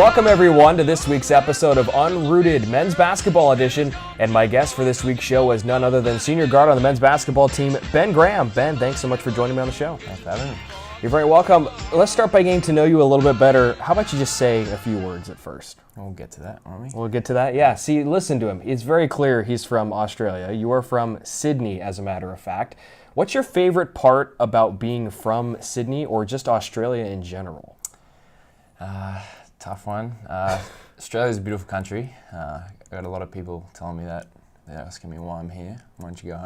Welcome everyone to this week's episode of Unrooted Men's Basketball Edition, and my guest for this week's show is none other than senior guard on the men's basketball team, Ben Graham. Ben, thanks so much for joining me on the show. Thanks for having me. You're very welcome. Let's start by getting to know you a little bit better. How about you just say a few words at first? We'll get to that, won't we? We'll get to that. Yeah, see, listen to him. It's very clear he's from Australia. You are from Sydney, as a matter of fact. What's your favorite part about being from Sydney or just Australia in general? Tough one. Australia's a beautiful country. I got a lot of people telling me that. They're asking me why I'm here. Why don't you go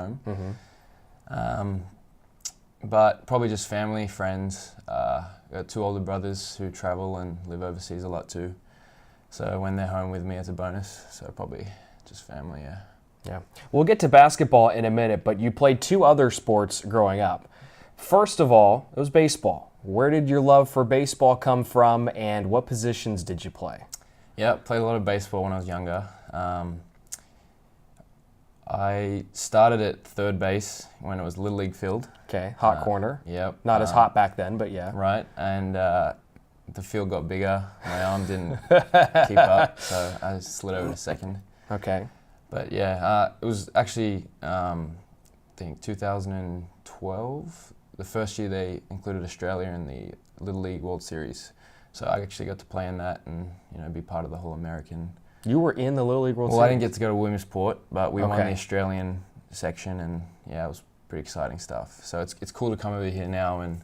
home? But probably just family, friends. I got two older brothers who travel and live overseas a lot too. So when they're home with me, it's a bonus. So probably just family, yeah. Yeah. We'll get to basketball in a minute, but you played two other sports growing up. First of all, it was baseball. Where did your love for baseball come from, and what positions did you play? Yeah, played a lot of baseball when I was younger. I started at third base when it was Little League field. Okay, hot corner. Yep. Not as hot back then, but yeah. Right, and the field got bigger. My arm didn't keep up, so I slid over to second. Okay. But yeah, it was actually, I think 2012, the first year they included Australia in the Little League World Series. So I actually got to play in that and, be part of the whole American. You were in the Little League World Series? Well, I didn't get to go to Williamsport, but we won the Australian section, and yeah, it was pretty exciting stuff. So it's cool to come over here now and,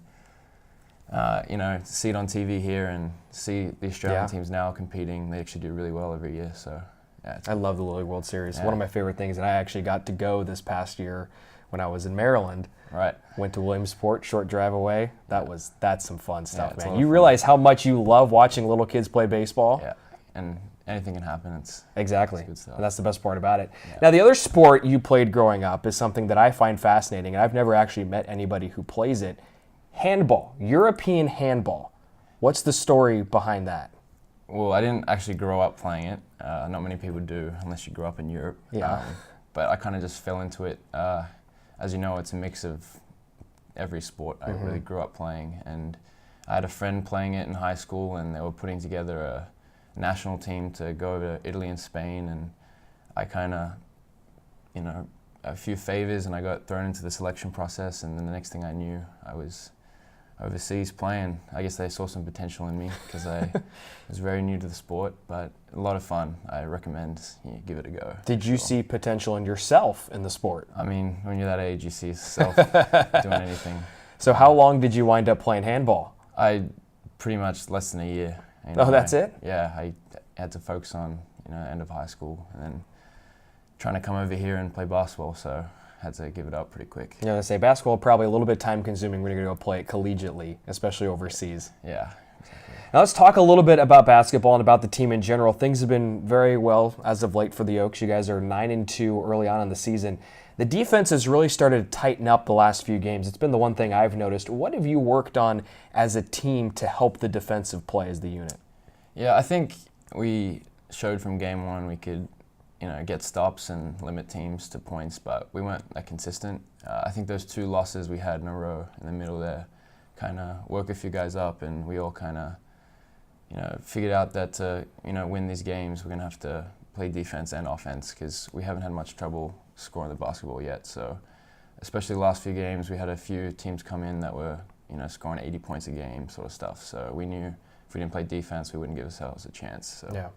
see it on TV here and see the Australian teams now competing. They actually do really well every year, so yeah. I love the Little League World Series. Yeah. One of my favorite things, and I actually got to go this past year when I was in Maryland. Right. Went to Williamsport, short drive away. That's some fun stuff, man. You fun. Realize how much you love watching little kids play baseball? Yeah, and anything can happen. It's good stuff. And that's the best part about it. Yeah. Now, the other sport you played growing up is something that I find fascinating, and I've never actually met anybody who plays it. Handball, European Handball. What's the story behind that? Well, I didn't actually grow up playing it. Not many people do, unless you grew up in Europe. Yeah. But I kind of just fell into it. As you know, it's a mix of every sport I really grew up playing. And I had a friend playing it in high school, and they were putting together a national team to go over to Italy and Spain. And I kind of, a few favors, and I got thrown into the selection process. And then the next thing I knew, I was overseas playing. I guess they saw some potential in me because I was very new to the sport, but a lot of fun. I recommend you give it a go. Did you see potential in yourself in the sport? I mean, when you're that age, you see yourself doing anything. So how long did you wind up playing handball? I pretty much less than a year. Oh, that's it? Yeah, I had to focus on end of high school and then trying to come over here and play basketball, so had to give it up pretty quick. You know, I say basketball probably a little bit time consuming when you're going to go play it collegiately, especially overseas. Yeah, exactly. Now let's talk a little bit about basketball and about the team in general. Things have been very well as of late for the Oaks. You guys are 9-2 early on in the season. The defense has really started to tighten up the last few games. It's been the one thing I've noticed. What have you worked on as a team to help the defensive play as the unit? Yeah, I think we showed from game one we could get stops and limit teams to points, but we weren't that consistent. I think those two losses we had in a row in the middle there kind of woke a few guys up, and we all kind of, figured out that to, win these games, we're going to have to play defense and offense because we haven't had much trouble scoring the basketball yet. So especially the last few games, we had a few teams come in that were, scoring 80 points a game sort of stuff. So we knew if we didn't play defense, we wouldn't give ourselves a chance. So. Yeah.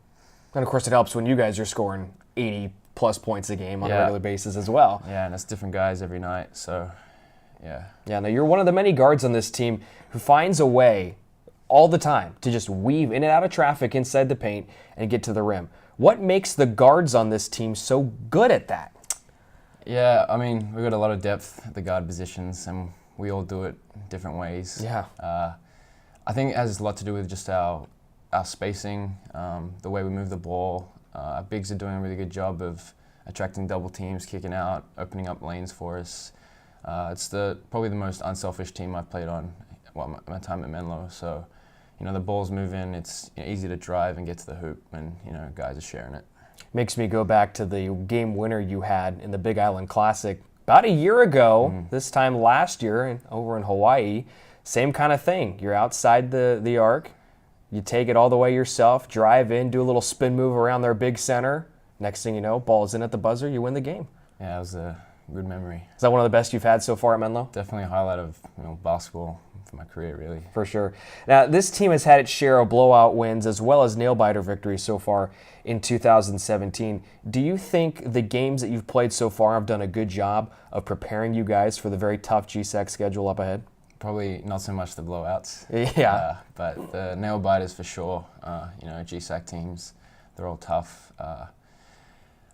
And of course, it helps when you guys are scoring 80-plus points a game on a regular basis as well. Yeah, and it's different guys every night, so yeah. Yeah, now you're one of the many guards on this team who finds a way all the time to just weave in and out of traffic inside the paint and get to the rim. What makes the guards on this team so good at that? Yeah, I mean, we've got a lot of depth at the guard positions, and we all do it different ways. Yeah. I think it has a lot to do with just our spacing, the way we move the ball. Our bigs are doing a really good job of attracting double teams, kicking out, opening up lanes for us. It's probably the most unselfish team I've played on my time at Menlo. So, the ball's moving, it's easy to drive and get to the hoop, and guys are sharing it. Makes me go back to the game winner you had in the Big Island Classic about a year ago, this time last year over in Hawaii. Same kind of thing. You're outside the arc. You take it all the way yourself, drive in, do a little spin move around their big center. Next thing you know, ball's in at the buzzer, you win the game. Yeah, it was a good memory. Is that one of the best you've had so far at Menlo? Definitely a highlight of basketball for my career, really. For sure. Now, this team has had its share of blowout wins as well as nail-biter victories so far in 2017. Do you think the games that you've played so far have done a good job of preparing you guys for the very tough GSAC schedule up ahead? Probably not so much the blowouts. Yeah. But the nail-biters for sure. GSAC teams, they're all tough.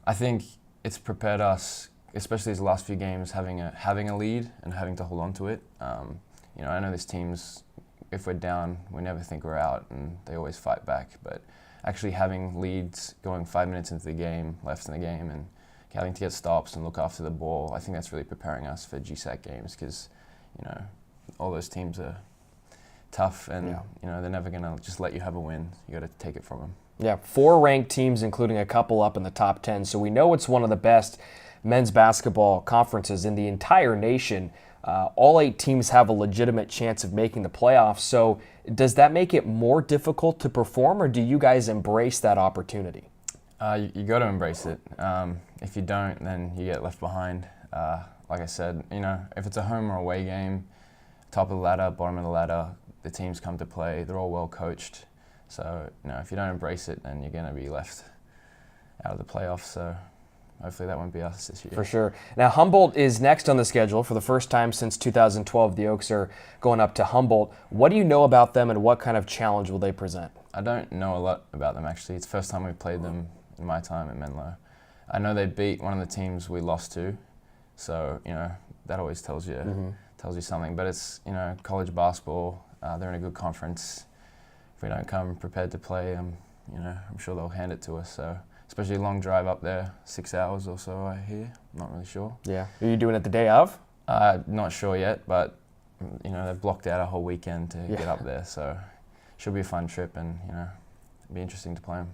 I think it's prepared us, especially these last few games, having a lead and having to hold on to it. I know these teams, if we're down, we never think we're out, and they always fight back. But actually having leads going 5 minutes into the game, left in the game, and having to get stops and look after the ball, I think that's really preparing us for GSAC games because, all those teams are tough, and they're never going to just let you have a win. You got to take it from them. Yeah, 4 ranked teams, including a couple up in the top 10. So we know it's one of the best men's basketball conferences in the entire nation. All 8 teams have a legitimate chance of making the playoffs. So does that make it more difficult to perform, or do you guys embrace that opportunity? You got to embrace it. If you don't, then you get left behind. Like I said, if it's a home or away game, top of the ladder, bottom of the ladder, the teams come to play. They're all well coached. So, if you don't embrace it, then you're going to be left out of the playoffs. So hopefully that won't be us this year. For sure. Now, Humboldt is next on the schedule. For the first time since 2012, the Oaks are going up to Humboldt. What do you know about them, and what kind of challenge will they present? I don't know a lot about them, actually. It's the first time we've played them in my time at Menlo. I know they beat one of the teams we lost to. So, that always tells you something. But it's, college basketball. They're in a good conference. If we don't come prepared to play, I'm sure they'll hand it to us. So, especially a long drive up there, 6 hours or so, I hear. I'm not really sure. Yeah. Are you doing it the day of? Not sure yet, but they've blocked out a whole weekend to get up there. So, should be a fun trip, and it'll be interesting to play them.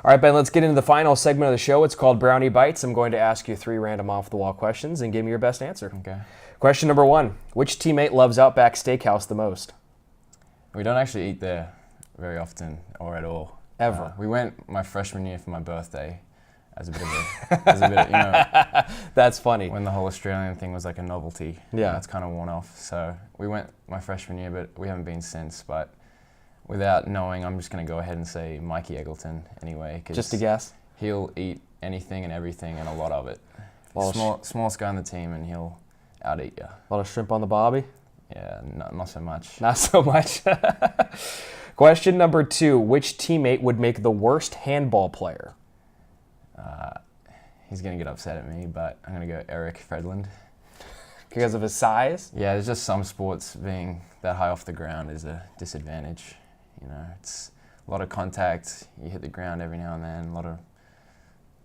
All right, Ben, let's get into the final segment of the show. It's called Brownie Bites. I'm going to ask you 3 random off-the-wall questions and give me your best answer. Okay. Question number 1. Which teammate loves Outback Steakhouse the most? We don't actually eat there very often or at all. Ever? We went my freshman year for my birthday as a bit of That's funny. When the whole Australian thing was like a novelty. Yeah. That's kind of worn off. So we went my freshman year, but we haven't been since. But without knowing, I'm just going to go ahead and say Mikey Eggleton anyway. Just a guess? He'll eat anything and everything and a lot of it. Smallest guy on the team, and he'll out-eat you. A lot of shrimp on the bobby? Yeah, not so much. Not so much. Question number 2. Which teammate would make the worst handball player? He's going to get upset at me, but I'm going to go Eric Fredland. Because of his size? Yeah, there's just some sports being that high off the ground is a disadvantage. It's a lot of contact. You hit the ground every now and then, a lot of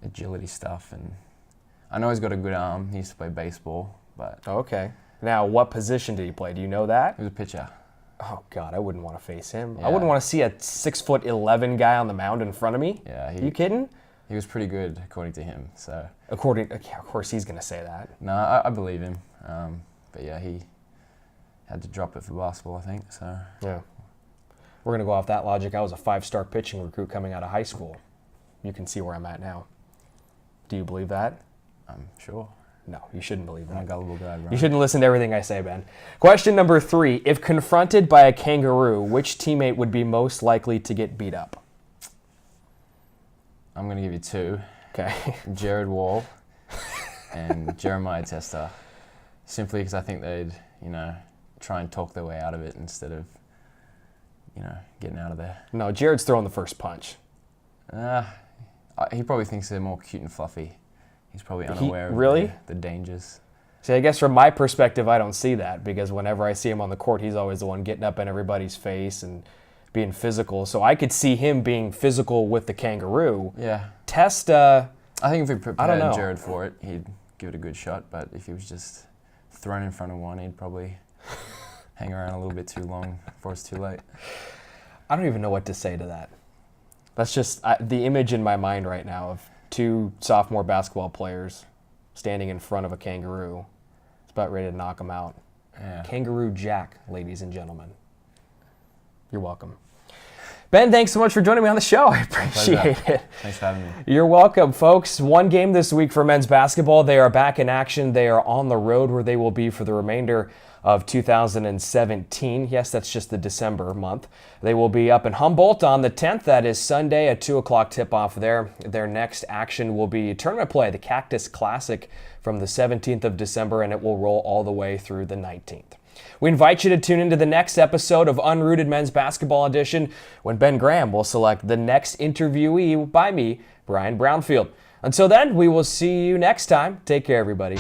agility stuff. And I know he's got a good arm. He used to play baseball, but... Okay. Now, what position did he play? Do you know that? He was a pitcher. Oh, God, I wouldn't want to face him. Yeah. I wouldn't want to see a 6'11" guy on the mound in front of me. Yeah. Are you kidding? He was pretty good, according to him. So. Of course he's going to say that. No, I believe him. But yeah, he had to drop it for basketball, I think. So. Yeah. We're going to go off that logic. I was a 5-star pitching recruit coming out of high school. You can see where I'm at now. Do you believe that? I'm sure. No, you shouldn't believe that. I'm a gullible guy, bro. You shouldn't listen to everything I say, Ben. Question number 3. If confronted by a kangaroo, which teammate would be most likely to get beat up? I'm going to give you 2. Okay. Jared Wall and Jeremiah Tester. Simply because I think they'd, try and talk their way out of it instead of, getting out of there. No, Jared's throwing the first punch. He probably thinks they're more cute and fluffy. He's probably unaware of the dangers. See, I guess from my perspective, I don't see that because whenever I see him on the court, he's always the one getting up in everybody's face and being physical. So I could see him being physical with the kangaroo. Yeah. Testa, I think if we prepared Jared for it, he'd give it a good shot. But if he was just thrown in front of one, he'd probably hang around a little bit too long before it's too late. I don't even know what to say to that. That's just the image in my mind right now of 2 sophomore basketball players standing in front of a kangaroo. It's about ready to knock them out. Yeah. Kangaroo Jack, ladies and gentlemen. You're welcome. Ben, thanks so much for joining me on the show. I appreciate it. Thanks for having me. You're welcome, folks. One game this week for men's basketball. They are back in action. They are on the road where they will be for the remainder of 2017. Yes, that's just the December month. They will be up in Humboldt on the 10th. That is Sunday, a 2 o'clock tip-off there. Their next action will be tournament play, the Cactus Classic, from the 17th of December, and it will roll all the way through the 19th. We invite you to tune into the next episode of Unrooted Men's Basketball Edition when Ben Graham will select the next interviewee by me, Brian Brownfield. Until then, we will see you next time. Take care, everybody.